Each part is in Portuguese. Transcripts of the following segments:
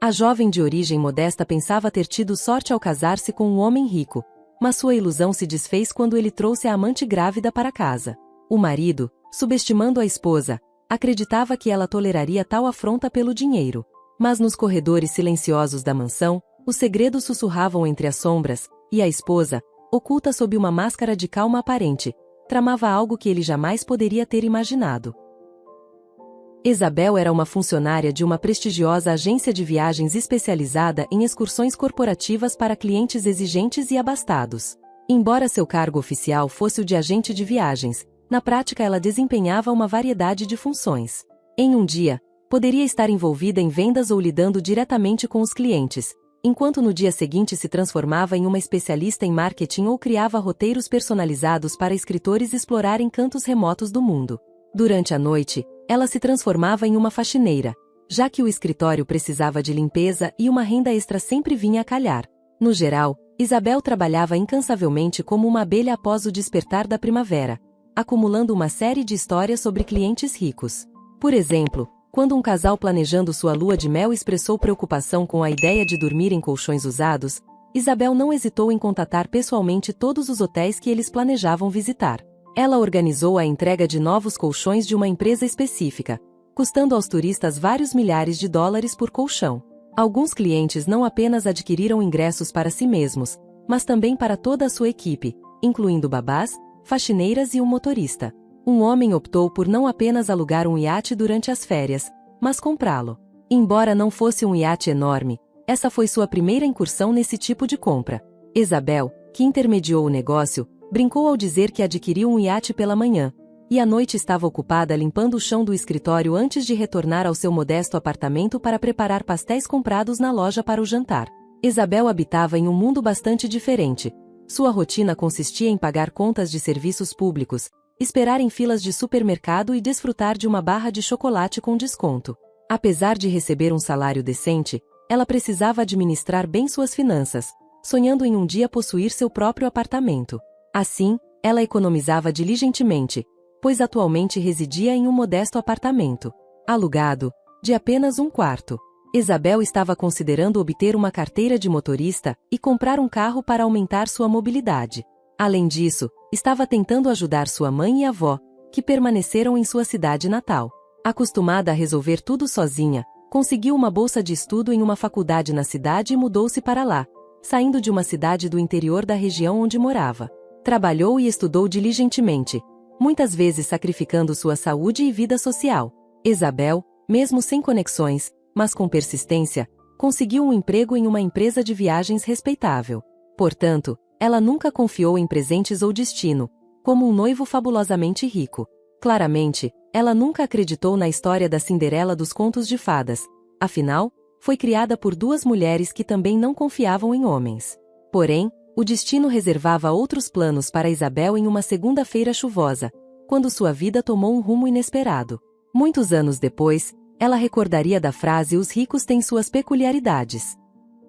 A jovem de origem modesta pensava ter tido sorte ao casar-se com um homem rico, mas sua ilusão se desfez quando ele trouxe a amante grávida para casa. O marido, subestimando a esposa, acreditava que ela toleraria tal afronta pelo dinheiro. Mas nos corredores silenciosos da mansão, os segredos sussurravam entre as sombras, e a esposa, oculta sob uma máscara de calma aparente, tramava algo que ele jamais poderia ter imaginado. Isabel era uma funcionária de uma prestigiosa agência de viagens especializada em excursões corporativas para clientes exigentes e abastados. Embora seu cargo oficial fosse o de agente de viagens, na prática ela desempenhava uma variedade de funções. Em um dia, poderia estar envolvida em vendas ou lidando diretamente com os clientes, enquanto no dia seguinte se transformava em uma especialista em marketing ou criava roteiros personalizados para escritores explorarem cantos remotos do mundo. Durante a noite, ela se transformava em uma faxineira, já que o escritório precisava de limpeza e uma renda extra sempre vinha a calhar. No geral, Isabel trabalhava incansavelmente como uma abelha após o despertar da primavera, acumulando uma série de histórias sobre clientes ricos. Por exemplo, quando um casal planejando sua lua de mel expressou preocupação com a ideia de dormir em colchões usados, Isabel não hesitou em contatar pessoalmente todos os hotéis que eles planejavam visitar. Ela organizou a entrega de novos colchões de uma empresa específica, custando aos turistas vários milhares de dólares por colchão. Alguns clientes não apenas adquiriram ingressos para si mesmos, mas também para toda a sua equipe, incluindo babás, faxineiras e um motorista. Um homem optou por não apenas alugar um iate durante as férias, mas comprá-lo. Embora não fosse um iate enorme, essa foi sua primeira incursão nesse tipo de compra. Isabel, que intermediou o negócio, brincou ao dizer que adquiriu um iate pela manhã, e à noite estava ocupada limpando o chão do escritório antes de retornar ao seu modesto apartamento para preparar pastéis comprados na loja para o jantar. Isabel habitava em um mundo bastante diferente. Sua rotina consistia em pagar contas de serviços públicos, esperar em filas de supermercado e desfrutar de uma barra de chocolate com desconto. Apesar de receber um salário decente, ela precisava administrar bem suas finanças, sonhando em um dia possuir seu próprio apartamento. Assim, ela economizava diligentemente, pois atualmente residia em um modesto apartamento, alugado, de apenas um quarto. Isabel estava considerando obter uma carteira de motorista e comprar um carro para aumentar sua mobilidade. Além disso, estava tentando ajudar sua mãe e avó, que permaneceram em sua cidade natal. Acostumada a resolver tudo sozinha, conseguiu uma bolsa de estudo em uma faculdade na cidade e mudou-se para lá, saindo de uma cidade do interior da região onde morava. Trabalhou e estudou diligentemente, muitas vezes sacrificando sua saúde e vida social. Isabel, mesmo sem conexões, mas com persistência, conseguiu um emprego em uma empresa de viagens respeitável. Portanto, ela nunca confiou em presentes ou destino, como um noivo fabulosamente rico. Claramente, ela nunca acreditou na história da Cinderela dos contos de fadas. Afinal, foi criada por duas mulheres que também não confiavam em homens. Porém, o destino reservava outros planos para Isabel em uma segunda-feira chuvosa, quando sua vida tomou um rumo inesperado. Muitos anos depois, ela recordaria da frase "Os ricos têm suas peculiaridades".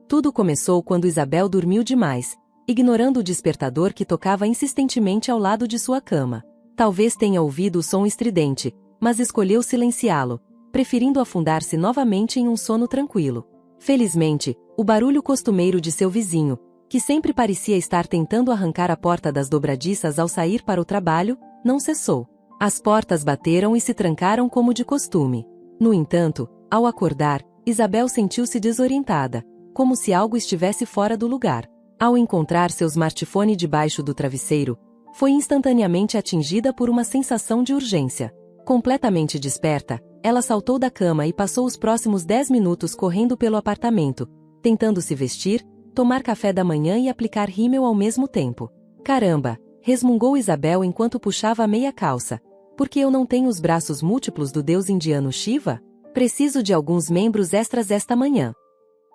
Tudo começou quando Isabel dormiu demais, ignorando o despertador que tocava insistentemente ao lado de sua cama. Talvez tenha ouvido o som estridente, mas escolheu silenciá-lo, preferindo afundar-se novamente em um sono tranquilo. Felizmente, o barulho costumeiro de seu vizinho, que sempre parecia estar tentando arrancar a porta das dobradiças ao sair para o trabalho, não cessou. As portas bateram e se trancaram como de costume. No entanto, ao acordar, Isabel sentiu-se desorientada, como se algo estivesse fora do lugar. Ao encontrar seu smartphone debaixo do travesseiro, foi instantaneamente atingida por uma sensação de urgência. Completamente desperta, ela saltou da cama e passou os próximos 10 minutos correndo pelo apartamento, tentando se vestir, tomar café da manhã e aplicar rímel ao mesmo tempo. Caramba, resmungou Isabel enquanto puxava a meia calça. Porque eu não tenho os braços múltiplos do deus indiano Shiva? Preciso de alguns membros extras esta manhã.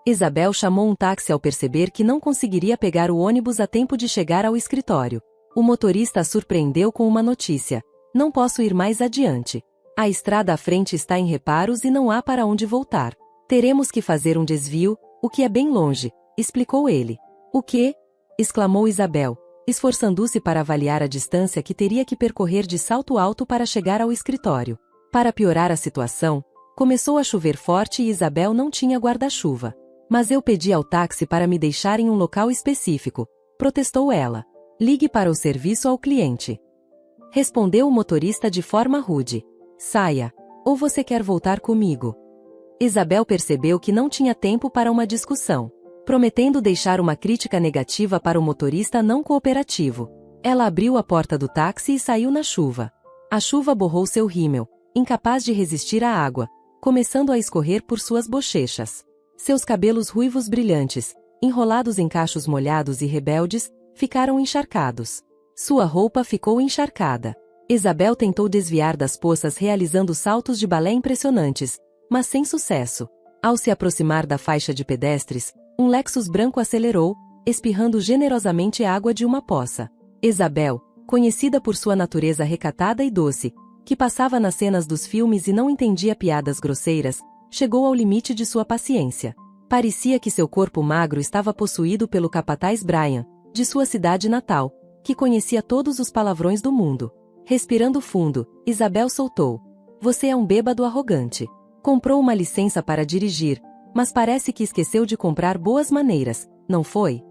Isabel chamou um táxi ao perceber que não conseguiria pegar o ônibus a tempo de chegar ao escritório. O motorista a surpreendeu com uma notícia: "Não posso ir mais adiante. A estrada à frente está em reparos e não há para onde voltar. Teremos que fazer um desvio, o que é bem longe", explicou ele. "O quê?", exclamou Isabel, esforçando-se para avaliar a distância que teria que percorrer de salto alto para chegar ao escritório. Para piorar a situação, Começou a chover forte e Isabel não tinha guarda-chuva. Mas eu pedi ao táxi para me deixar em um local específico, protestou ela. Ligue para o serviço ao cliente. Respondeu o motorista de forma rude. Saia. Ou você quer voltar comigo? Isabel percebeu que não tinha tempo para uma discussão. Prometendo deixar uma crítica negativa para o motorista não cooperativo. Ela abriu a porta do táxi e saiu na chuva. A chuva borrou seu rímel, incapaz de resistir à água, começando a escorrer por suas bochechas. Seus cabelos ruivos brilhantes, enrolados em cachos molhados e rebeldes, ficaram encharcados. Sua roupa ficou encharcada. Isabel tentou desviar das poças realizando saltos de balé impressionantes, mas sem sucesso. Ao se aproximar da faixa de pedestres, um Lexus branco acelerou, espirrando generosamente água de uma poça. Isabel, conhecida por sua natureza recatada e doce, que passava nas cenas dos filmes e não entendia piadas grosseiras, chegou ao limite de sua paciência. Parecia que seu corpo magro estava possuído pelo capataz Brian, de sua cidade natal, que conhecia todos os palavrões do mundo. Respirando fundo, Isabel soltou. Você é um bêbado arrogante. Comprou uma licença para dirigir, mas parece que esqueceu de comprar boas maneiras, não foi?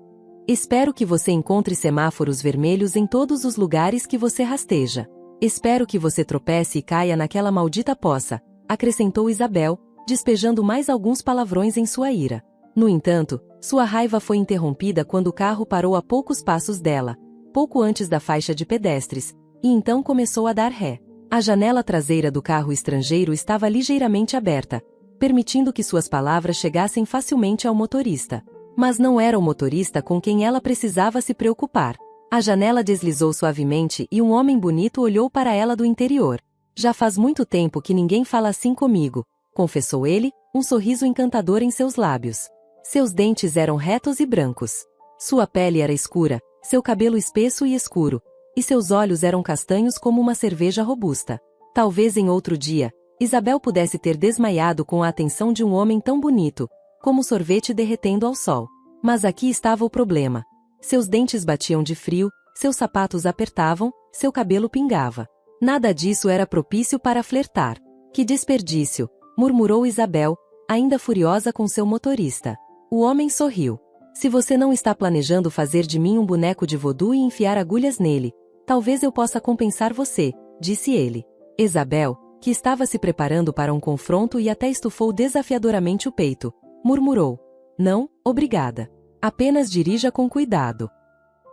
Espero que você encontre semáforos vermelhos em todos os lugares que você rasteja. Espero que você tropece e caia naquela maldita poça, acrescentou Isabel, despejando mais alguns palavrões em sua ira. No entanto, sua raiva foi interrompida quando o carro parou a poucos passos dela, pouco antes da faixa de pedestres, e então começou a dar ré. A janela traseira do carro estrangeiro estava ligeiramente aberta, permitindo que suas palavras chegassem facilmente ao motorista. Mas não era o motorista com quem ela precisava se preocupar. A janela deslizou suavemente e um homem bonito olhou para ela do interior. Já faz muito tempo que ninguém fala assim comigo, confessou ele, um sorriso encantador em seus lábios. Seus dentes eram retos e brancos. Sua pele era escura, seu cabelo espesso e escuro, e seus olhos eram castanhos como uma cerveja robusta. Talvez em outro dia, Isabel pudesse ter desmaiado com a atenção de um homem tão bonito, como sorvete derretendo ao sol. Mas aqui estava o problema. Seus dentes batiam de frio, seus sapatos apertavam, seu cabelo pingava. Nada disso era propício para flertar. Que desperdício, murmurou Isabel, ainda furiosa com seu motorista. O homem sorriu. Se você não está planejando fazer de mim um boneco de voodoo e enfiar agulhas nele, talvez eu possa compensar você, disse ele. Isabel, que estava se preparando para um confronto e até estufou desafiadoramente o peito, murmurou. Não, obrigada. Apenas dirija com cuidado.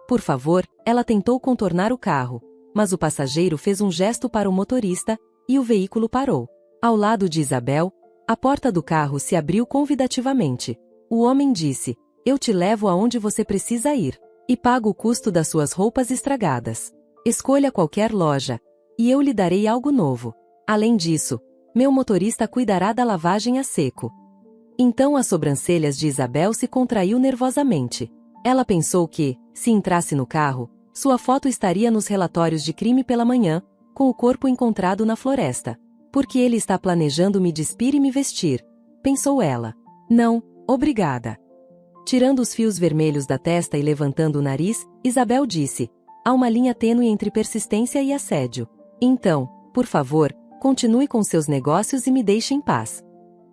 Por favor, ela tentou contornar o carro, mas o passageiro fez um gesto para o motorista, e o veículo parou. Ao lado de Isabel, a porta do carro se abriu convidativamente. O homem disse, eu te levo aonde você precisa ir, e pago o custo das suas roupas estragadas. Escolha qualquer loja, e eu lhe darei algo novo. Além disso, meu motorista cuidará da lavagem a seco. Então as sobrancelhas de Isabel se contraiu nervosamente. Ela pensou que, se entrasse no carro, sua foto estaria nos relatórios de crime pela manhã, com o corpo encontrado na floresta. Porque ele está planejando me despir e me vestir, pensou ela. Não, obrigada. Tirando os fios vermelhos da testa e levantando o nariz, Isabel disse, há uma linha tênue entre persistência e assédio. Então, por favor, continue com seus negócios e me deixe em paz.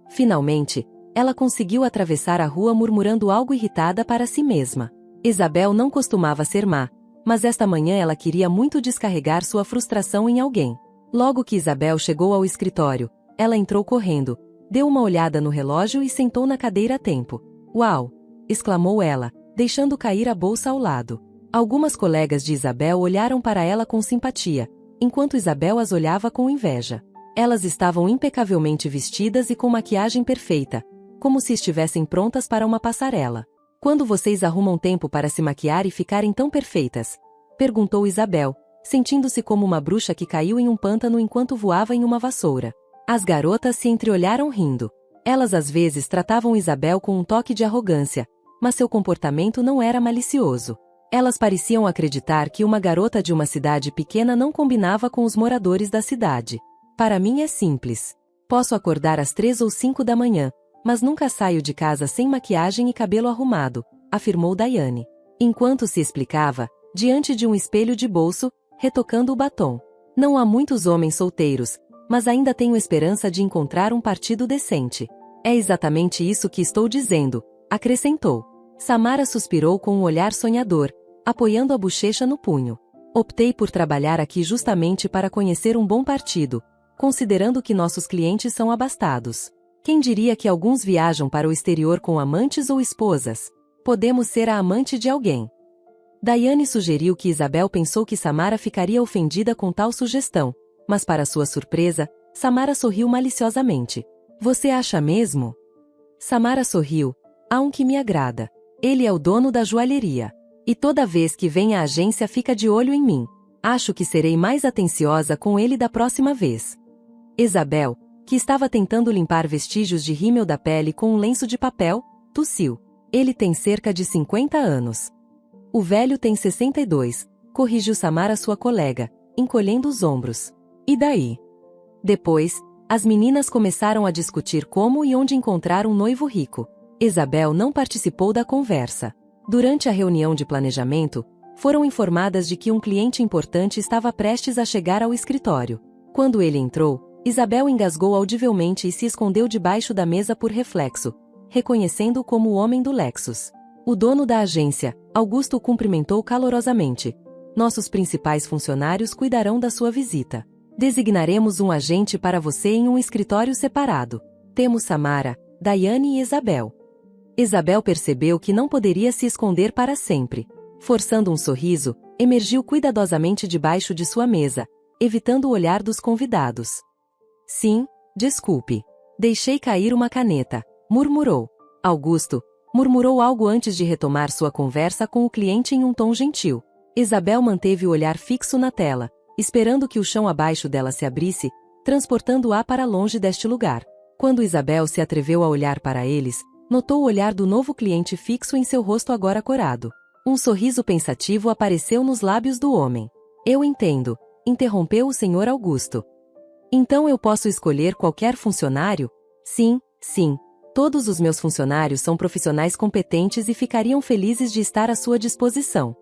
Finalmente, ela conseguiu atravessar a rua murmurando algo irritada para si mesma. Isabel não costumava ser má, mas esta manhã ela queria muito descarregar sua frustração em alguém. Logo que Isabel chegou ao escritório, ela entrou correndo, deu uma olhada no relógio e sentou na cadeira a tempo. Uau! Exclamou ela, deixando cair a bolsa ao lado. Algumas colegas de Isabel olharam para ela com simpatia, enquanto Isabel as olhava com inveja. Elas estavam impecavelmente vestidas e com maquiagem perfeita, como se estivessem prontas para uma passarela. Quando vocês arrumam tempo para se maquiar e ficarem tão perfeitas? Perguntou Isabel, sentindo-se como uma bruxa que caiu em um pântano enquanto voava em uma vassoura. As garotas se entreolharam rindo. Elas às vezes tratavam Isabel com um toque de arrogância, mas seu comportamento não era malicioso. Elas pareciam acreditar que uma garota de uma cidade pequena não combinava com os moradores da cidade. Para mim é simples. Posso acordar às 3 ou 5 da manhã, mas nunca saio de casa sem maquiagem e cabelo arrumado, afirmou Daiane. Enquanto se explicava, diante de um espelho de bolso, retocando o batom. Não há muitos homens solteiros, mas ainda tenho esperança de encontrar um partido decente. É exatamente isso que estou dizendo, acrescentou. Samara suspirou com um olhar sonhador, apoiando a bochecha no punho. Optei por trabalhar aqui justamente para conhecer um bom partido, considerando que nossos clientes são abastados. Quem diria que alguns viajam para o exterior com amantes ou esposas? Podemos ser a amante de alguém. Daiane sugeriu que Isabel pensou que Samara ficaria ofendida com tal sugestão, mas para sua surpresa, Samara sorriu maliciosamente. Você acha mesmo? Samara sorriu. Há um que me agrada. Ele é o dono da joalheria. E toda vez que vem à agência fica de olho em mim. Acho que serei mais atenciosa com ele da próxima vez. Isabel, que estava tentando limpar vestígios de rímel da pele com um lenço de papel, tossiu. Ele tem cerca de 50 anos. O velho tem 62, corrigiu Samara sua colega, encolhendo os ombros. E daí? Depois, as meninas começaram a discutir como e onde encontrar um noivo rico. Isabel não participou da conversa. Durante a reunião de planejamento, foram informadas de que um cliente importante estava prestes a chegar ao escritório. Quando ele entrou, Isabel engasgou audivelmente e se escondeu debaixo da mesa por reflexo, reconhecendo-o como o homem do Lexus. O dono da agência, Augusto, o cumprimentou calorosamente. Nossos principais funcionários cuidarão da sua visita. Designaremos um agente para você em um escritório separado. Temos Samara, Daiane e Isabel. Isabel percebeu que não poderia se esconder para sempre. Forçando um sorriso, emergiu cuidadosamente debaixo de sua mesa, evitando o olhar dos convidados. Sim, desculpe. Deixei cair uma caneta, murmurou. Augusto murmurou algo antes de retomar sua conversa com o cliente em um tom gentil. Isabel manteve o olhar fixo na tela, esperando que o chão abaixo dela se abrisse, transportando-a para longe deste lugar. Quando Isabel se atreveu a olhar para eles, notou o olhar do novo cliente fixo em seu rosto agora corado. Um sorriso pensativo apareceu nos lábios do homem. Eu entendo, interrompeu o Sr. Augusto. Então eu posso escolher qualquer funcionário? Sim, sim. Todos os meus funcionários são profissionais competentes e ficariam felizes de estar à sua disposição.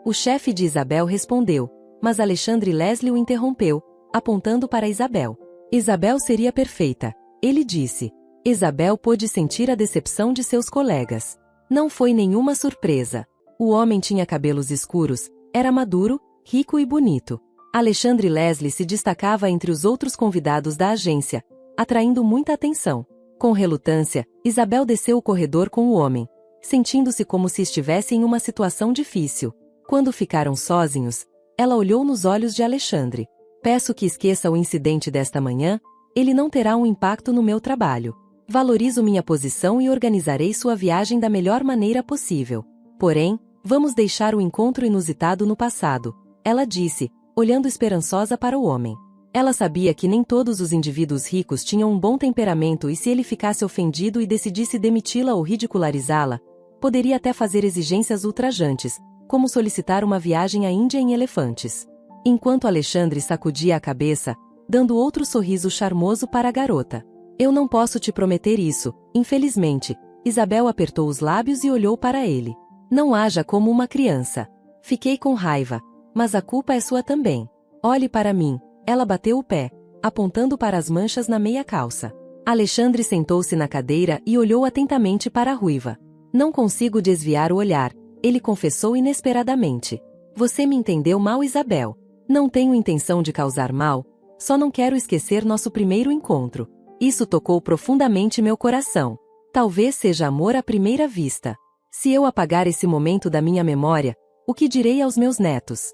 O chefe de Isabel respondeu, mas Alexandre Leslie o interrompeu, apontando para Isabel. Isabel seria perfeita, ele disse. Isabel pôde sentir a decepção de seus colegas. Não foi nenhuma surpresa. O homem tinha cabelos escuros, era maduro, rico e bonito. Alexandre Leslie se destacava entre os outros convidados da agência, atraindo muita atenção. Com relutância, Isabel desceu o corredor com o homem, sentindo-se como se estivesse em uma situação difícil. Quando ficaram sozinhos, ela olhou nos olhos de Alexandre. Peço que esqueça o incidente desta manhã, ele não terá um impacto no meu trabalho. Valorizo minha posição e organizarei sua viagem da melhor maneira possível. Porém, vamos deixar o encontro inusitado no passado, ela disse, olhando esperançosa para o homem. Ela sabia que nem todos os indivíduos ricos tinham um bom temperamento e se ele ficasse ofendido e decidisse demiti-la ou ridicularizá-la, poderia até fazer exigências ultrajantes, como solicitar uma viagem à Índia em elefantes. Enquanto Alexandre sacudia a cabeça, dando outro sorriso charmoso para a garota. Eu não posso te prometer isso, infelizmente. Isabel apertou os lábios e olhou para ele. Não haja como uma criança. Fiquei com raiva, mas a culpa é sua também. Olhe para mim. Ela bateu o pé, apontando para as manchas na meia calça. Alexandre sentou-se na cadeira e olhou atentamente para a ruiva. Não consigo desviar o olhar, ele confessou inesperadamente. Você me entendeu mal, Isabel. Não tenho intenção de causar mal, só não quero esquecer nosso primeiro encontro. Isso tocou profundamente meu coração. Talvez seja amor à primeira vista. Se eu apagar esse momento da minha memória, o que direi aos meus netos?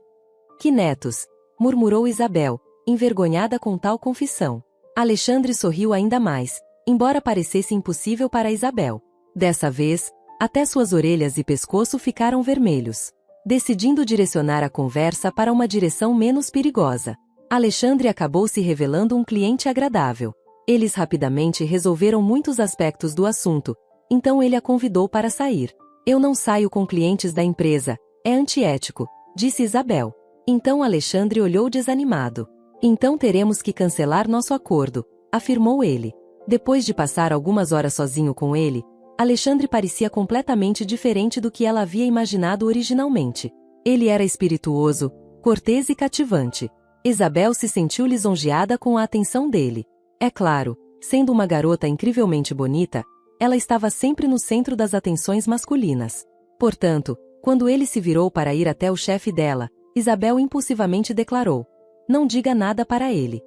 Que netos? Murmurou Isabel, envergonhada com tal confissão. Alexandre sorriu ainda mais, embora parecesse impossível para Isabel. Dessa vez, até suas orelhas e pescoço ficaram vermelhos. Decidindo direcionar a conversa para uma direção menos perigosa, Alexandre acabou se revelando um cliente agradável. Eles rapidamente resolveram muitos aspectos do assunto, então ele a convidou para sair. Eu não saio com clientes da empresa, é antiético, disse Isabel. Então Alexandre olhou desanimado. Então teremos que cancelar nosso acordo, afirmou ele. Depois de passar algumas horas sozinho com ele, Alexandre parecia completamente diferente do que ela havia imaginado originalmente. Ele era espirituoso, cortês e cativante. Isabel se sentiu lisonjeada com a atenção dele. É claro, sendo uma garota incrivelmente bonita, ela estava sempre no centro das atenções masculinas. Portanto, quando ele se virou para ir até o chefe dela, Isabel impulsivamente declarou: "Não diga nada para ele."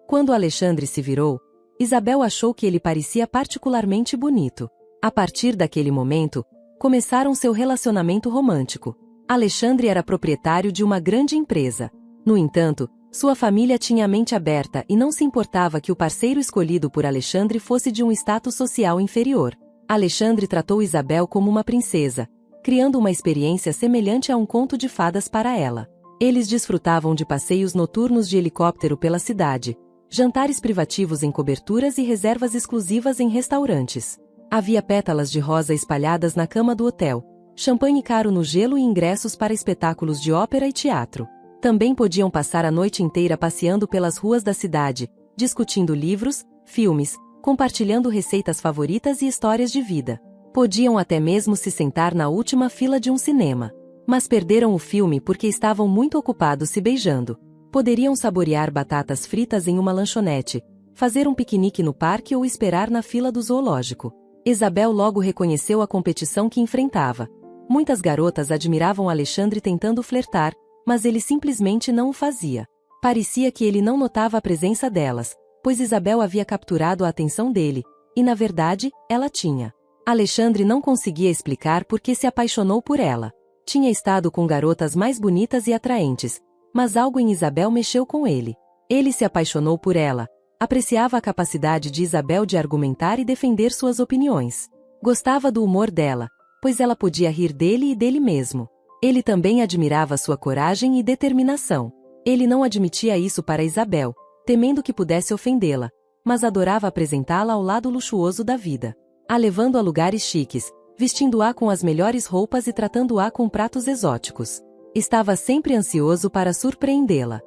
Quando Alexandre se virou, Isabel achou que ele parecia particularmente bonito. A partir daquele momento, começaram seu relacionamento romântico. Alexandre era proprietário de uma grande empresa. No entanto, sua família tinha a mente aberta e não se importava que o parceiro escolhido por Alexandre fosse de um status social inferior. Alexandre tratou Isabel como uma princesa, criando uma experiência semelhante a um conto de fadas para ela. Eles desfrutavam de passeios noturnos de helicóptero pela cidade, jantares privativos em coberturas e reservas exclusivas em restaurantes. Havia pétalas de rosa espalhadas na cama do hotel, champanhe caro no gelo e ingressos para espetáculos de ópera e teatro. Também podiam passar a noite inteira passeando pelas ruas da cidade, discutindo livros, filmes, compartilhando receitas favoritas e histórias de vida. Podiam até mesmo se sentar na última fila de um cinema. Mas perderam o filme porque estavam muito ocupados se beijando. Poderiam saborear batatas fritas em uma lanchonete, fazer um piquenique no parque ou esperar na fila do zoológico. Isabel logo reconheceu a competição que enfrentava. Muitas garotas admiravam Alexandre tentando flertar, mas ele simplesmente não o fazia. Parecia que ele não notava a presença delas, pois Isabel havia capturado a atenção dele, e na verdade, ela tinha. Alexandre não conseguia explicar por que se apaixonou por ela. Tinha estado com garotas mais bonitas e atraentes, mas algo em Isabel mexeu com ele. Ele se apaixonou por ela, apreciava a capacidade de Isabel de argumentar e defender suas opiniões. Gostava do humor dela, pois ela podia rir dele e dele mesmo. Ele também admirava sua coragem e determinação. Ele não admitia isso para Isabel, temendo que pudesse ofendê-la, mas adorava apresentá-la ao lado luxuoso da vida. A levando a lugares chiques, vestindo-a com as melhores roupas e tratando-a com pratos exóticos. Estava sempre ansioso para surpreendê-la.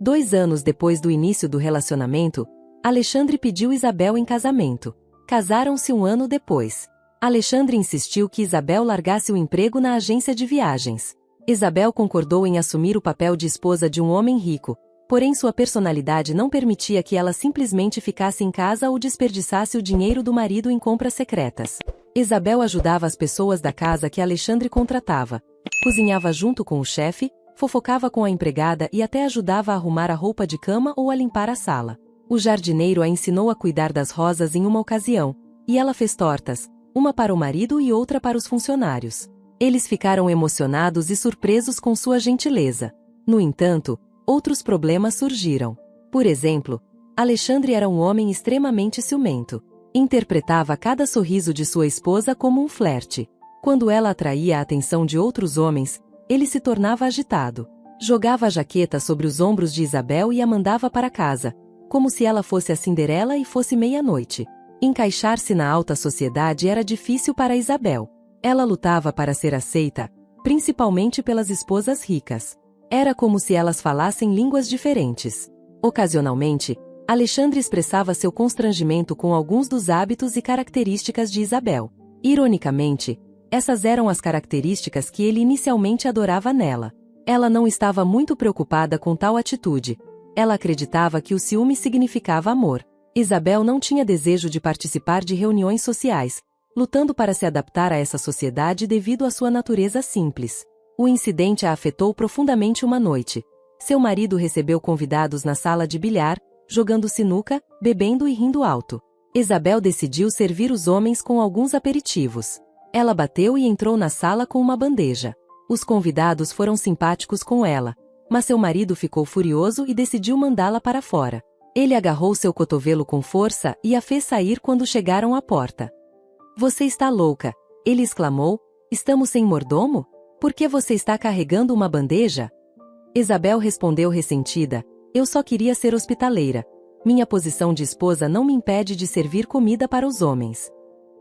2 anos depois do início do relacionamento, Alexandre pediu Isabel em casamento. Casaram-se 1 ano depois. Alexandre insistiu que Isabel largasse o emprego na agência de viagens. Isabel concordou em assumir o papel de esposa de um homem rico, porém sua personalidade não permitia que ela simplesmente ficasse em casa ou desperdiçasse o dinheiro do marido em compras secretas. Isabel ajudava as pessoas da casa que Alexandre contratava, cozinhava junto com o chefe, fofocava com a empregada e até ajudava a arrumar a roupa de cama ou a limpar a sala. O jardineiro a ensinou a cuidar das rosas em uma ocasião, e ela fez tortas, uma para o marido e outra para os funcionários. Eles ficaram emocionados e surpresos com sua gentileza. No entanto, outros problemas surgiram. Por exemplo, Alexandre era um homem extremamente ciumento. Interpretava cada sorriso de sua esposa como um flerte. Quando ela atraía a atenção de outros homens, ele se tornava agitado. Jogava a jaqueta sobre os ombros de Isabel e a mandava para casa, como se ela fosse a Cinderela e fosse meia-noite. Encaixar-se na alta sociedade era difícil para Isabel. Ela lutava para ser aceita, principalmente pelas esposas ricas. Era como se elas falassem línguas diferentes. Ocasionalmente, Alexandre expressava seu constrangimento com alguns dos hábitos e características de Isabel. Ironicamente, essas eram as características que ele inicialmente adorava nela. Ela não estava muito preocupada com tal atitude. Ela acreditava que o ciúme significava amor. Isabel não tinha desejo de participar de reuniões sociais, lutando para se adaptar a essa sociedade devido à sua natureza simples. O incidente a afetou profundamente uma noite. Seu marido recebeu convidados na sala de bilhar, jogando sinuca, bebendo e rindo alto. Isabel decidiu servir os homens com alguns aperitivos. Ela bateu e entrou na sala com uma bandeja. Os convidados foram simpáticos com ela, mas seu marido ficou furioso e decidiu mandá-la para fora. Ele agarrou seu cotovelo com força e a fez sair quando chegaram à porta. "Você está louca", ele exclamou. "Estamos sem mordomo? Por que você está carregando uma bandeja?" Isabel respondeu ressentida: "Eu só queria ser hospitaleira. Minha posição de esposa não me impede de servir comida para os homens."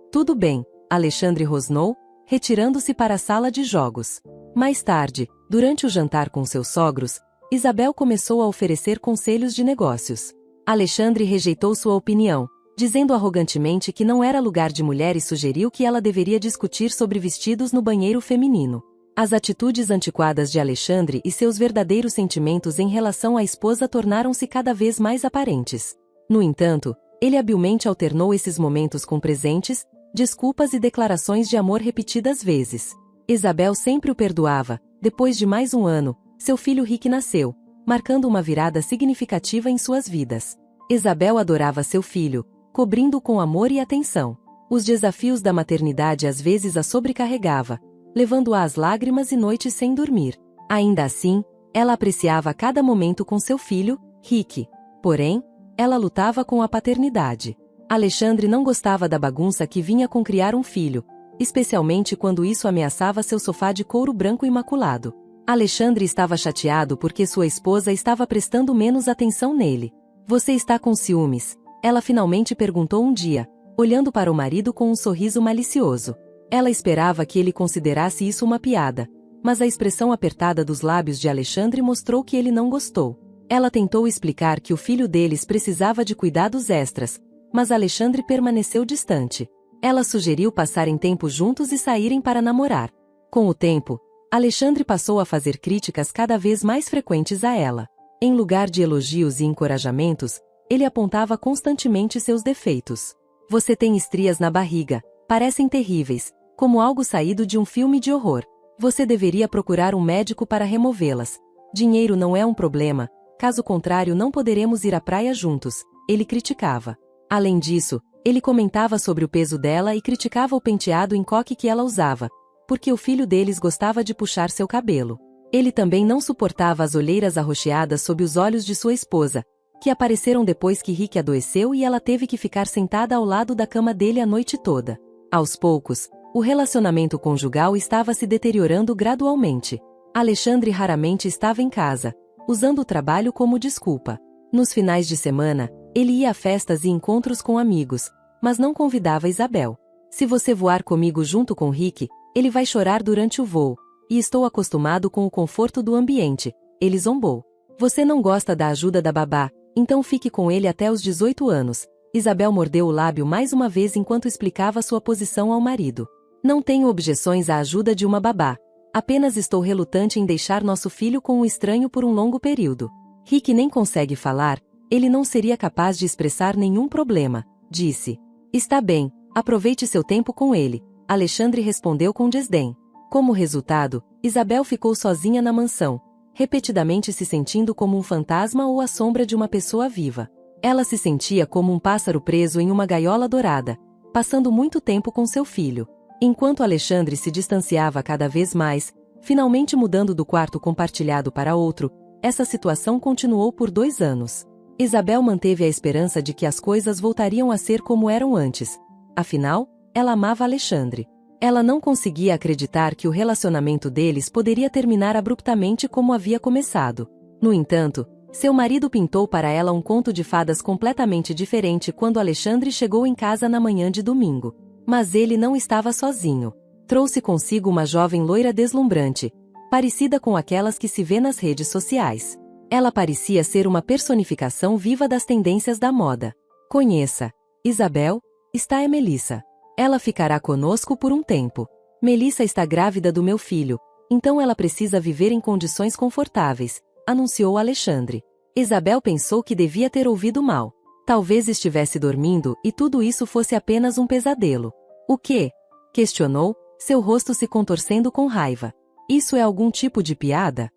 "Tudo bem", Alexandre rosnou, retirando-se para a sala de jogos. Mais tarde, durante o jantar com seus sogros, Isabel começou a oferecer conselhos de negócios. Alexandre rejeitou sua opinião, dizendo arrogantemente que não era lugar de mulher e sugeriu que ela deveria discutir sobre vestidos no banheiro feminino. As atitudes antiquadas de Alexandre e seus verdadeiros sentimentos em relação à esposa tornaram-se cada vez mais aparentes. No entanto, ele habilmente alternou esses momentos com presentes, desculpas e declarações de amor repetidas vezes. Isabel sempre o perdoava. Depois de mais um ano, seu filho Rick nasceu, marcando uma virada significativa em suas vidas. Isabel adorava seu filho, cobrindo-o com amor e atenção. Os desafios da maternidade às vezes a sobrecarregava, levando-a às lágrimas e noites sem dormir. Ainda assim, ela apreciava cada momento com seu filho, Rick. Porém, ela lutava com a paternidade. Alexandre não gostava da bagunça que vinha com criar um filho, especialmente quando isso ameaçava seu sofá de couro branco imaculado. Alexandre estava chateado porque sua esposa estava prestando menos atenção nele. "Você está com ciúmes?" Ela finalmente perguntou um dia, olhando para o marido com um sorriso malicioso. Ela esperava que ele considerasse isso uma piada, mas a expressão apertada dos lábios de Alexandre mostrou que ele não gostou. Ela tentou explicar que o filho deles precisava de cuidados extras, mas Alexandre permaneceu distante. Ela sugeriu passarem tempo juntos e saírem para namorar. Com o tempo, Alexandre passou a fazer críticas cada vez mais frequentes a ela. Em lugar de elogios e encorajamentos, ele apontava constantemente seus defeitos. "Você tem estrias na barriga, parecem terríveis, como algo saído de um filme de horror. Você deveria procurar um médico para removê-las. Dinheiro não é um problema, caso contrário não poderemos ir à praia juntos", ele criticava. Além disso, ele comentava sobre o peso dela e criticava o penteado em coque que ela usava, porque o filho deles gostava de puxar seu cabelo. Ele também não suportava as olheiras arroxeadas sob os olhos de sua esposa, que apareceram depois que Rick adoeceu e ela teve que ficar sentada ao lado da cama dele a noite toda. Aos poucos, o relacionamento conjugal estava se deteriorando gradualmente. Alexandre raramente estava em casa, usando o trabalho como desculpa. Nos finais de semana, ele ia a festas e encontros com amigos, mas não convidava Isabel. "Se você voar comigo junto com Rick, ele vai chorar durante o voo, e estou acostumado com o conforto do ambiente", ele zombou. "Você não gosta da ajuda da babá, então fique com ele até os 18 anos. Isabel mordeu o lábio mais uma vez enquanto explicava sua posição ao marido. "Não tenho objeções à ajuda de uma babá. Apenas estou relutante em deixar nosso filho com um estranho por um longo período. Rick nem consegue falar, ele não seria capaz de expressar nenhum problema", disse. "Está bem, aproveite seu tempo com ele", Alexandre respondeu com desdém. Como resultado, Isabel ficou sozinha na mansão, repetidamente se sentindo como um fantasma ou a sombra de uma pessoa viva. Ela se sentia como um pássaro preso em uma gaiola dourada, passando muito tempo com seu filho. Enquanto Alexandre se distanciava cada vez mais, finalmente mudando do quarto compartilhado para outro, essa situação continuou por 2 anos. Isabel manteve a esperança de que as coisas voltariam a ser como eram antes. Afinal, ela amava Alexandre. Ela não conseguia acreditar que o relacionamento deles poderia terminar abruptamente como havia começado. No entanto, seu marido pintou para ela um conto de fadas completamente diferente quando Alexandre chegou em casa na manhã de domingo. Mas ele não estava sozinho. Trouxe consigo uma jovem loira deslumbrante, parecida com aquelas que se vê nas redes sociais. Ela parecia ser uma personificação viva das tendências da moda. "Conheça. Isabel, está é Melissa. Ela ficará conosco por um tempo. Melissa está grávida do meu filho, então ela precisa viver em condições confortáveis", anunciou Alexandre. Isabel pensou que devia ter ouvido mal. Talvez estivesse dormindo e tudo isso fosse apenas um pesadelo. "O quê?", questionou, seu rosto se contorcendo com raiva. "Isso é algum tipo de piada?"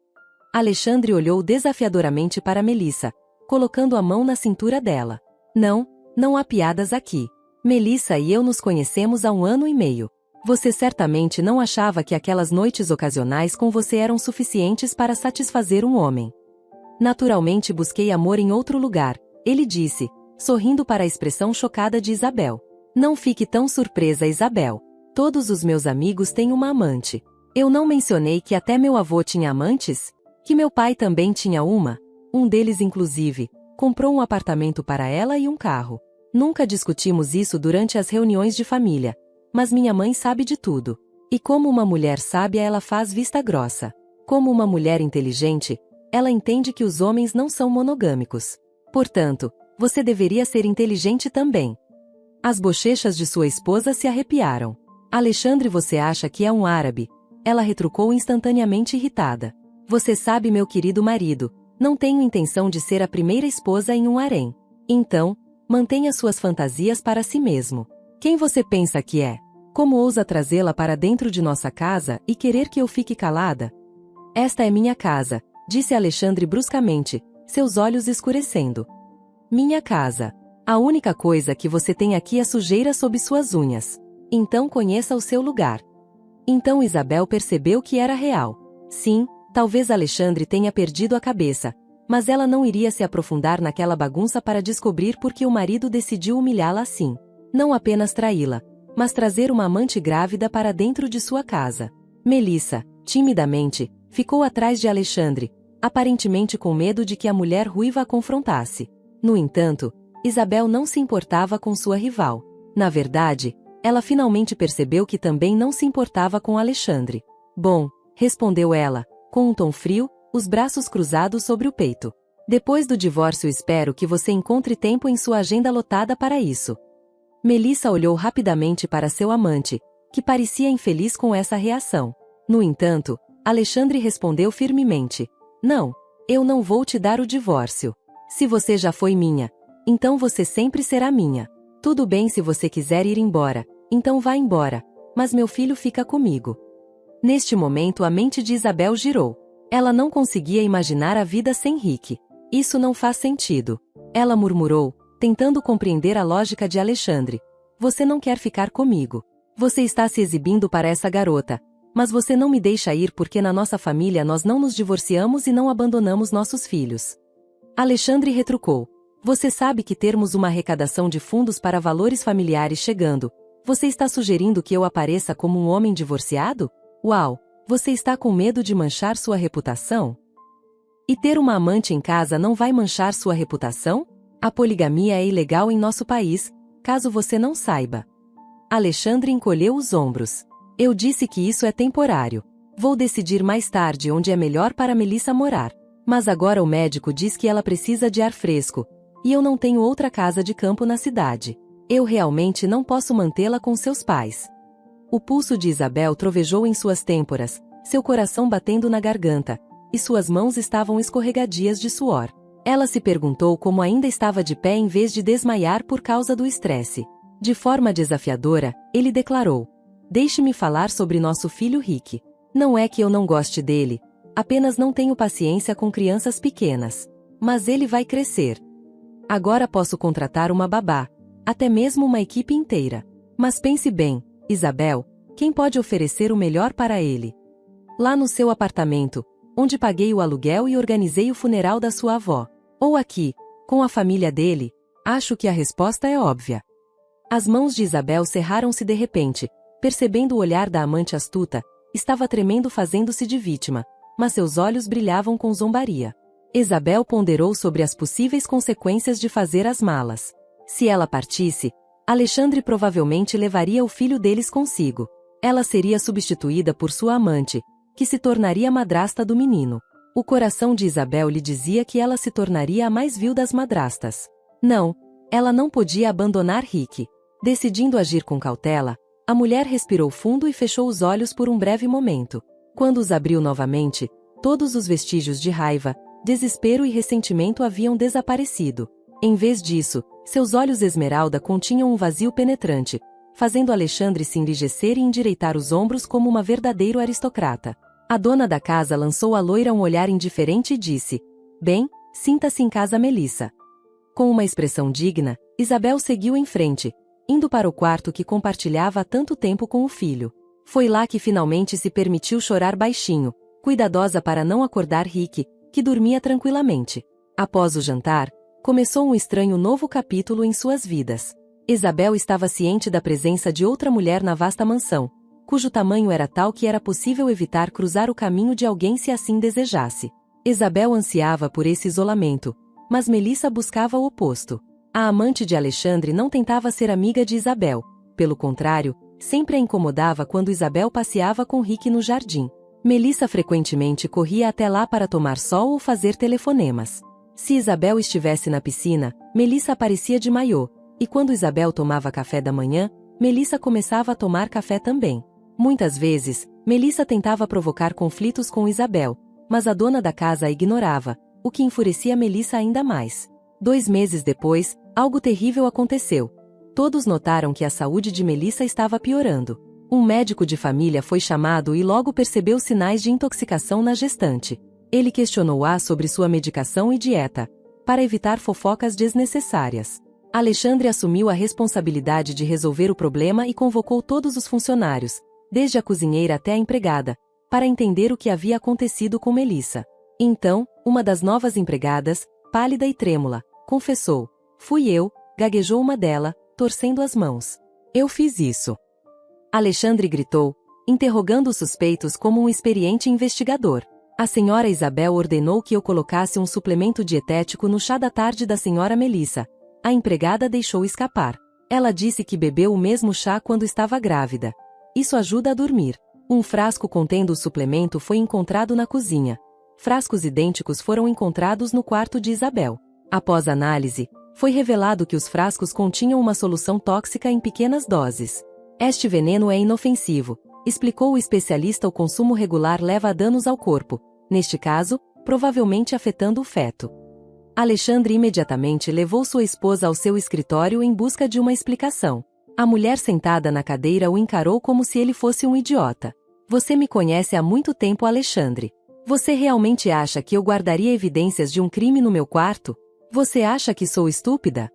Alexandre olhou desafiadoramente para Melissa, colocando a mão na cintura dela. "Não, não há piadas aqui. Melissa e eu nos conhecemos há 1 ano e meio. Você certamente não achava que aquelas noites ocasionais com você eram suficientes para satisfazer um homem. Naturalmente busquei amor em outro lugar", ele disse, sorrindo para a expressão chocada de Isabel. "Não fique tão surpresa, Isabel. Todos os meus amigos têm uma amante. Eu não mencionei que até meu avô tinha amantes? Que meu pai também tinha uma? Um deles, inclusive, comprou um apartamento para ela e um carro. Nunca discutimos isso durante as reuniões de família, mas minha mãe sabe de tudo. E como uma mulher sábia, ela faz vista grossa. Como uma mulher inteligente, ela entende que os homens não são monogâmicos. Portanto, você deveria ser inteligente também." As bochechas de sua esposa se arrepiaram. "Alexandre, você acha que é um árabe?" ela retrucou instantaneamente irritada. Você sabe, meu querido marido, não tenho intenção de ser a primeira esposa em um harém. Então, mantenha suas fantasias para si mesmo. Quem você pensa que é? Como ousa trazê-la para dentro de nossa casa e querer que eu fique calada? Esta é minha casa, disse Alexandre bruscamente, seus olhos escurecendo. Minha casa. A única coisa que você tem aqui é sujeira sob suas unhas. Então conheça o seu lugar. Então Isabel percebeu que era real. Sim, talvez Alexandre tenha perdido a cabeça, mas ela não iria se aprofundar naquela bagunça para descobrir por que o marido decidiu humilhá-la assim. Não apenas traí-la, mas trazer uma amante grávida para dentro de sua casa. Melissa, timidamente, ficou atrás de Alexandre, aparentemente com medo de que a mulher ruiva a confrontasse. No entanto, Isabel não se importava com sua rival. Na verdade, ela finalmente percebeu que também não se importava com Alexandre. Bom, respondeu ela, com um tom frio, os braços cruzados sobre o peito. Depois do divórcio espero que você encontre tempo em sua agenda lotada para isso. Melissa olhou rapidamente para seu amante, que parecia infeliz com essa reação. No entanto, Alexandre respondeu firmemente. Não, eu não vou te dar o divórcio. Se você já foi minha, então você sempre será minha. Tudo bem se você quiser ir embora, então vá embora, mas meu filho fica comigo. Neste momento a mente de Isabel girou. Ela não conseguia imaginar a vida sem Rick. Isso não faz sentido. Ela murmurou, tentando compreender a lógica de Alexandre. Você não quer ficar comigo. Você está se exibindo para essa garota, mas você não me deixa ir porque na nossa família nós não nos divorciamos e não abandonamos nossos filhos. Alexandre retrucou. Você sabe que termos uma arrecadação de fundos para valores familiares chegando. Você está sugerindo que eu apareça como um homem divorciado? Uau! Você está com medo de manchar sua reputação? E ter uma amante em casa não vai manchar sua reputação? A poligamia é ilegal em nosso país, caso você não saiba. Alexandre encolheu os ombros. Eu disse que isso é temporário. Vou decidir mais tarde onde é melhor para Melissa morar. Mas agora o médico diz que ela precisa de ar fresco, e eu não tenho outra casa de campo na cidade. Eu realmente não posso mantê-la com seus pais. O pulso de Isabel trovejou em suas têmporas, seu coração batendo na garganta, e suas mãos estavam escorregadias de suor. Ela se perguntou como ainda estava de pé em vez de desmaiar por causa do estresse. De forma desafiadora, ele declarou: Deixe-me falar sobre nosso filho Rick. Não é que eu não goste dele, apenas não tenho paciência com crianças pequenas. Mas ele vai crescer. Agora posso contratar uma babá, até mesmo uma equipe inteira. Mas pense bem, Isabel, quem pode oferecer o melhor para ele? Lá no seu apartamento, onde paguei o aluguel e organizei o funeral da sua avó. Ou aqui, com a família dele? Acho que a resposta é óbvia. As mãos de Isabel cerraram-se de repente, percebendo o olhar da amante astuta, estava tremendo fazendo-se de vítima, mas seus olhos brilhavam com zombaria. Isabel ponderou sobre as possíveis consequências de fazer as malas. Se ela partisse, Alexandre provavelmente levaria o filho deles consigo. Ela seria substituída por sua amante, que se tornaria madrasta do menino. O coração de Isabel lhe dizia que ela se tornaria a mais vil das madrastas. Não, ela não podia abandonar Rick. Decidindo agir com cautela, a mulher respirou fundo e fechou os olhos por um breve momento. Quando os abriu novamente, todos os vestígios de raiva, desespero e ressentimento haviam desaparecido. Em vez disso, seus olhos esmeralda continham um vazio penetrante, fazendo Alexandre se enrijecer e endireitar os ombros como uma verdadeiro aristocrata. A dona da casa lançou à loira um olhar indiferente e disse: Bem, sinta-se em casa, Melissa. Com uma expressão digna, Isabel seguiu em frente, indo para o quarto que compartilhava há tanto tempo com o filho. Foi lá que finalmente se permitiu chorar baixinho, cuidadosa para não acordar Rick, que dormia tranquilamente. Após o jantar, começou um estranho novo capítulo em suas vidas. Isabel estava ciente da presença de outra mulher na vasta mansão, cujo tamanho era tal que era possível evitar cruzar o caminho de alguém se assim desejasse. Isabel ansiava por esse isolamento, mas Melissa buscava o oposto. A amante de Alexandre não tentava ser amiga de Isabel, pelo contrário, sempre a incomodava quando Isabel passeava com Rick no jardim. Melissa frequentemente corria até lá para tomar sol ou fazer telefonemas. Se Isabel estivesse na piscina, Melissa aparecia de maiô, e quando Isabel tomava café da manhã, Melissa começava a tomar café também. Muitas vezes, Melissa tentava provocar conflitos com Isabel, mas a dona da casa a ignorava, o que enfurecia Melissa ainda mais. 2 meses depois, algo terrível aconteceu. Todos notaram que a saúde de Melissa estava piorando. Um médico de família foi chamado e logo percebeu sinais de intoxicação na gestante. Ele questionou-a sobre sua medicação e dieta, para evitar fofocas desnecessárias. Alexandre assumiu a responsabilidade de resolver o problema e convocou todos os funcionários, desde a cozinheira até a empregada, para entender o que havia acontecido com Melissa. Então, uma das novas empregadas, pálida e trêmula, confessou: "Fui eu", gaguejou uma dela, torcendo as mãos. "Eu fiz isso." Alexandre gritou, interrogando os suspeitos como um experiente investigador. "A senhora Isabel ordenou que eu colocasse um suplemento dietético no chá da tarde da senhora Melissa." A empregada deixou escapar. "Ela disse que bebeu o mesmo chá quando estava grávida. Isso ajuda a dormir." Um frasco contendo o suplemento foi encontrado na cozinha. Frascos idênticos foram encontrados no quarto de Isabel. Após análise, foi revelado que os frascos continham uma solução tóxica em pequenas doses. "Este veneno é inofensivo", explicou o especialista. "O consumo regular leva a danos ao corpo, neste caso, provavelmente afetando o feto." Alexandre imediatamente levou sua esposa ao seu escritório em busca de uma explicação. A mulher sentada na cadeira o encarou como se ele fosse um idiota. "Você me conhece há muito tempo, Alexandre. Você realmente acha que eu guardaria evidências de um crime no meu quarto? Você acha que sou estúpida?"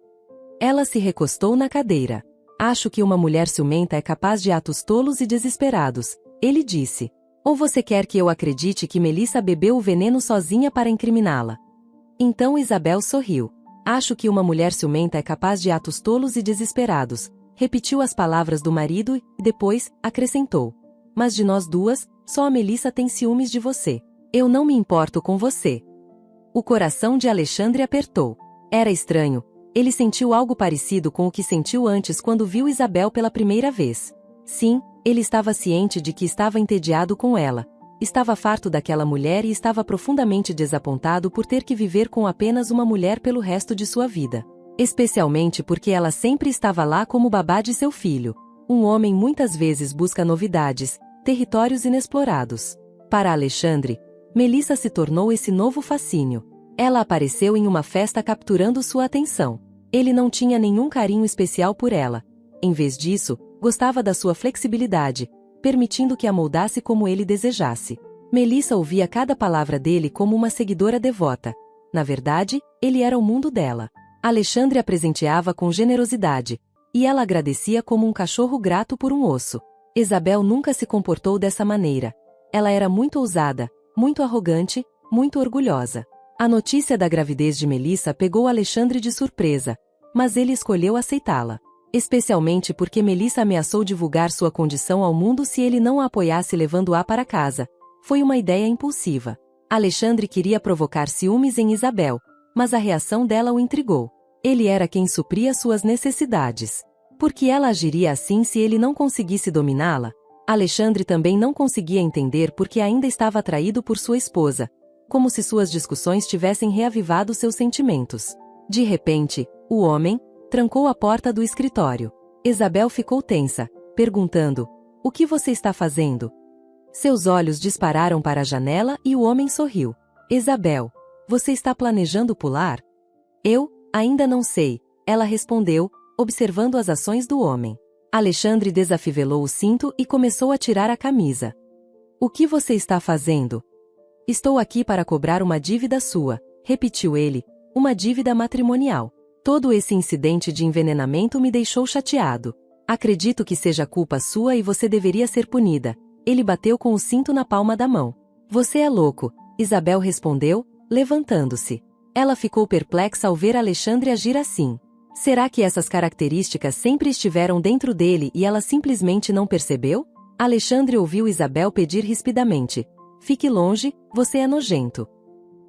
Ela se recostou na cadeira. "Acho que uma mulher ciumenta é capaz de atos tolos e desesperados", ele disse. "Ou você quer que eu acredite que Melissa bebeu o veneno sozinha para incriminá-la?" Então Isabel sorriu. "Acho que uma mulher ciumenta é capaz de atos tolos e desesperados", repetiu as palavras do marido e, depois, acrescentou: "Mas de nós duas, só a Melissa tem ciúmes de você. Eu não me importo com você." O coração de Alexandre apertou. Era estranho. Ele sentiu algo parecido com o que sentiu antes quando viu Isabel pela primeira vez. Sim, ele estava ciente de que estava entediado com ela. Estava farto daquela mulher e estava profundamente desapontado por ter que viver com apenas uma mulher pelo resto de sua vida. Especialmente porque ela sempre estava lá como babá de seu filho. Um homem muitas vezes busca novidades, territórios inexplorados. Para Alexandre, Melissa se tornou esse novo fascínio. Ela apareceu em uma festa capturando sua atenção. Ele não tinha nenhum carinho especial por ela. Em vez disso, gostava da sua flexibilidade, permitindo que a moldasse como ele desejasse. Melissa ouvia cada palavra dele como uma seguidora devota. Na verdade, ele era o mundo dela. Alexandre a presenteava com generosidade, e ela agradecia como um cachorro grato por um osso. Isabel nunca se comportou dessa maneira. Ela era muito ousada, muito arrogante, muito orgulhosa. A notícia da gravidez de Melissa pegou Alexandre de surpresa, mas ele escolheu aceitá-la. Especialmente porque Melissa ameaçou divulgar sua condição ao mundo se ele não a apoiasse levando-a para casa. Foi uma ideia impulsiva. Alexandre queria provocar ciúmes em Isabel, mas a reação dela o intrigou. Ele era quem supria suas necessidades. Por que ela agiria assim se ele não conseguisse dominá-la? Alexandre também não conseguia entender por que ainda estava atraído por sua esposa, como se suas discussões tivessem reavivado seus sentimentos. De repente, o homem trancou a porta do escritório. Isabel ficou tensa, perguntando: "O que você está fazendo?" Seus olhos dispararam para a janela e o homem sorriu. "Isabel, você está planejando pular?" "Eu, ainda não sei", ela respondeu, observando as ações do homem. Alexandre desafivelou o cinto e começou a tirar a camisa. "O que você está fazendo?" "Estou aqui para cobrar uma dívida sua", repetiu ele, "uma dívida matrimonial. Todo esse incidente de envenenamento me deixou chateado. Acredito que seja culpa sua e você deveria ser punida." Ele bateu com o cinto na palma da mão. "Você é louco", Isabel respondeu, levantando-se. Ela ficou perplexa ao ver Alexandre agir assim. Será que essas características sempre estiveram dentro dele e ela simplesmente não percebeu? Alexandre ouviu Isabel pedir rispidamente: "Fique longe, você é nojento."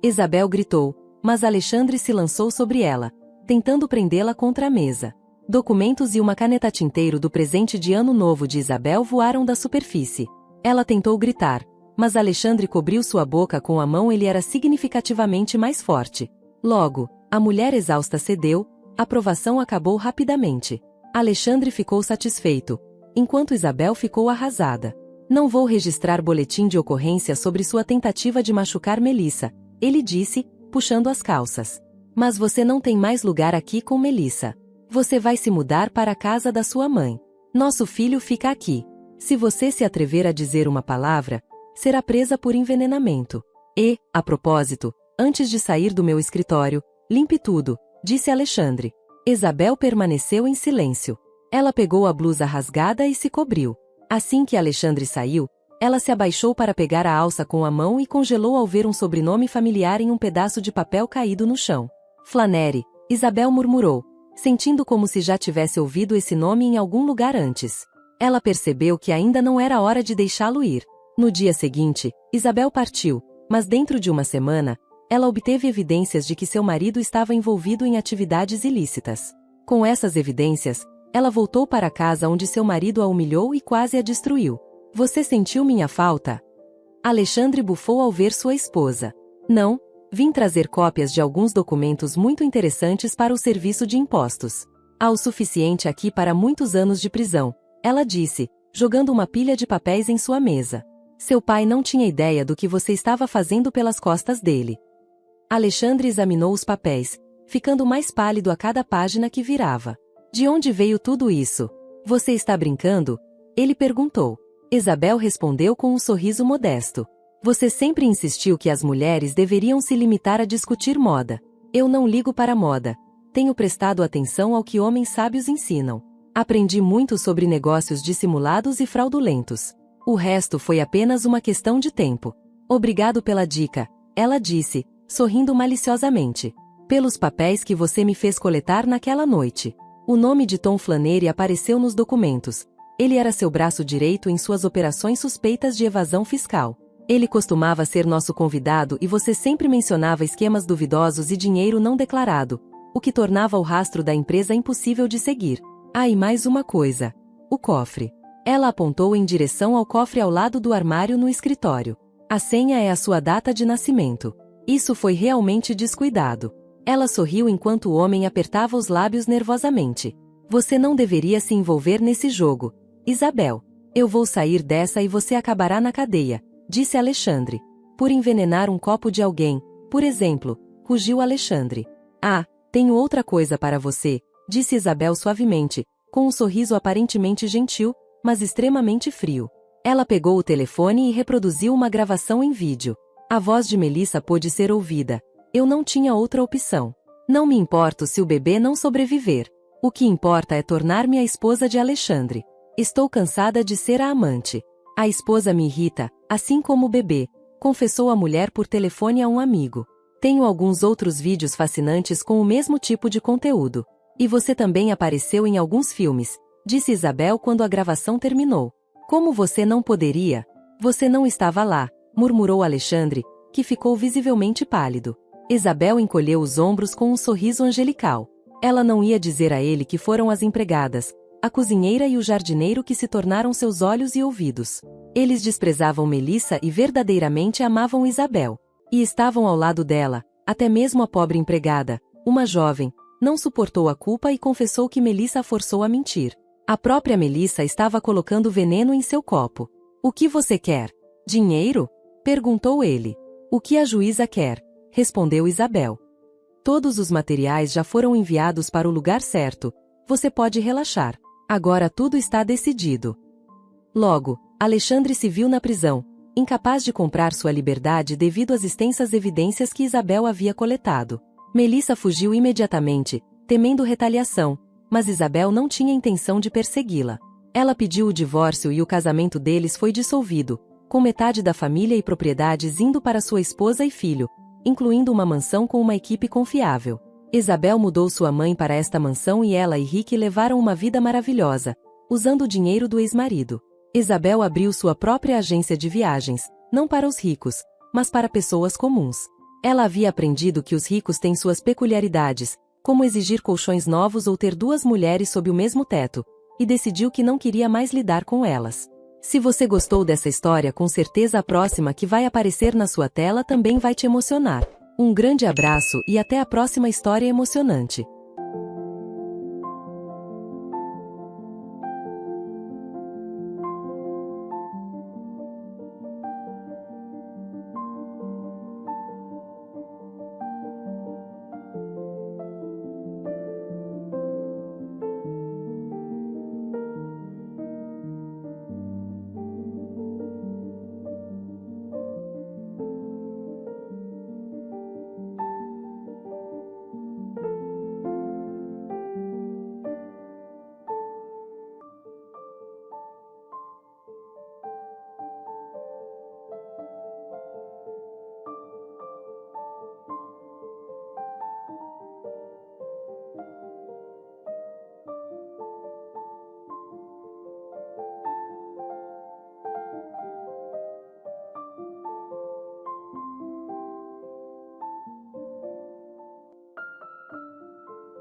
Isabel gritou, mas Alexandre se lançou sobre ela, tentando prendê-la contra a mesa. Documentos e uma caneta tinteiro do presente de Ano Novo de Isabel voaram da superfície. Ela tentou gritar, mas Alexandre cobriu sua boca com a mão. Ele era significativamente mais forte. Logo, a mulher exausta cedeu. A provação acabou rapidamente. Alexandre ficou satisfeito, enquanto Isabel ficou arrasada. Não vou registrar boletim de ocorrência sobre sua tentativa de machucar Melissa, ele disse, puxando as calças. Mas você não tem mais lugar aqui com Melissa. Você vai se mudar para a casa da sua mãe. Nosso filho fica aqui. Se você se atrever a dizer uma palavra, será presa por envenenamento. E, a propósito, antes de sair do meu escritório, limpe tudo, disse Alexandre. Isabel permaneceu em silêncio. Ela pegou a blusa rasgada e se cobriu. Assim que Alexandre saiu, ela se abaixou para pegar a alça com a mão e congelou ao ver um sobrenome familiar em um pedaço de papel caído no chão. Flannery, Isabel murmurou, sentindo como se já tivesse ouvido esse nome em algum lugar antes. Ela percebeu que ainda não era hora de deixá-lo ir. No dia seguinte, Isabel partiu, mas dentro de uma semana, ela obteve evidências de que seu marido estava envolvido em atividades ilícitas. Com essas evidências, ela voltou para a casa onde seu marido a humilhou e quase a destruiu. Você sentiu minha falta? Alexandre bufou ao ver sua esposa. Não, vim trazer cópias de alguns documentos muito interessantes para o serviço de impostos. Há o suficiente aqui para muitos anos de prisão, ela disse, jogando uma pilha de papéis em sua mesa. Seu pai não tinha ideia do que você estava fazendo pelas costas dele. Alexandre examinou os papéis, ficando mais pálido a cada página que virava. De onde veio tudo isso? Você está brincando? Ele perguntou. Isabel respondeu com um sorriso modesto. Você sempre insistiu que as mulheres deveriam se limitar a discutir moda. Eu não ligo para moda. Tenho prestado atenção ao que homens sábios ensinam. Aprendi muito sobre negócios dissimulados e fraudulentos. O resto foi apenas uma questão de tempo. Obrigado pela dica, ela disse, sorrindo maliciosamente. Pelos papéis que você me fez coletar naquela noite. O nome de Tom Flannery apareceu nos documentos. Ele era seu braço direito em suas operações suspeitas de evasão fiscal. Ele costumava ser nosso convidado e você sempre mencionava esquemas duvidosos e dinheiro não declarado, o que tornava o rastro da empresa impossível de seguir. Ah, e mais uma coisa. O cofre. Ela apontou em direção ao cofre ao lado do armário no escritório. A senha é a sua data de nascimento. Isso foi realmente descuidado. Ela sorriu enquanto o homem apertava os lábios nervosamente. Você não deveria se envolver nesse jogo, Isabel. Eu vou sair dessa e você acabará na cadeia, disse Alexandre. Por envenenar um copo de alguém, por exemplo, rugiu Alexandre. Ah, tenho outra coisa para você, disse Isabel suavemente, com um sorriso aparentemente gentil, mas extremamente frio. Ela pegou o telefone e reproduziu uma gravação em vídeo. A voz de Melissa pôde ser ouvida. Eu não tinha outra opção. Não me importo se o bebê não sobreviver. O que importa é tornar-me a esposa de Alexandre. Estou cansada de ser a amante. A esposa me irrita, assim como o bebê, confessou a mulher por telefone a um amigo. Tenho alguns outros vídeos fascinantes com o mesmo tipo de conteúdo. E você também apareceu em alguns filmes, disse Isabel quando a gravação terminou. Como você não poderia? Você não estava lá, murmurou Alexandre, que ficou visivelmente pálido. Isabel encolheu os ombros com um sorriso angelical. Ela não ia dizer a ele que foram as empregadas, a cozinheira e o jardineiro que se tornaram seus olhos e ouvidos. Eles desprezavam Melissa e verdadeiramente amavam Isabel. E estavam ao lado dela, até mesmo a pobre empregada, uma jovem, não suportou a culpa e confessou que Melissa a forçou a mentir. A própria Melissa estava colocando veneno em seu copo. O que você quer? Dinheiro? Perguntou ele. O que a juíza quer? Respondeu Isabel. Todos os materiais já foram enviados para o lugar certo. Você pode relaxar. Agora tudo está decidido. Logo, Alexandre se viu na prisão, incapaz de comprar sua liberdade devido às extensas evidências que Isabel havia coletado. Melissa fugiu imediatamente, temendo retaliação, mas Isabel não tinha intenção de persegui-la. Ela pediu o divórcio e o casamento deles foi dissolvido, com metade da família e propriedades indo para sua esposa e filho, incluindo uma mansão com uma equipe confiável. Isabel mudou sua mãe para esta mansão e ela e Rick levaram uma vida maravilhosa, usando o dinheiro do ex-marido. Isabel abriu sua própria agência de viagens, não para os ricos, mas para pessoas comuns. Ela havia aprendido que os ricos têm suas peculiaridades, como exigir colchões novos ou ter duas mulheres sob o mesmo teto, e decidiu que não queria mais lidar com elas. Se você gostou dessa história, com certeza a próxima que vai aparecer na sua tela também vai te emocionar. Um grande abraço e até a próxima história emocionante.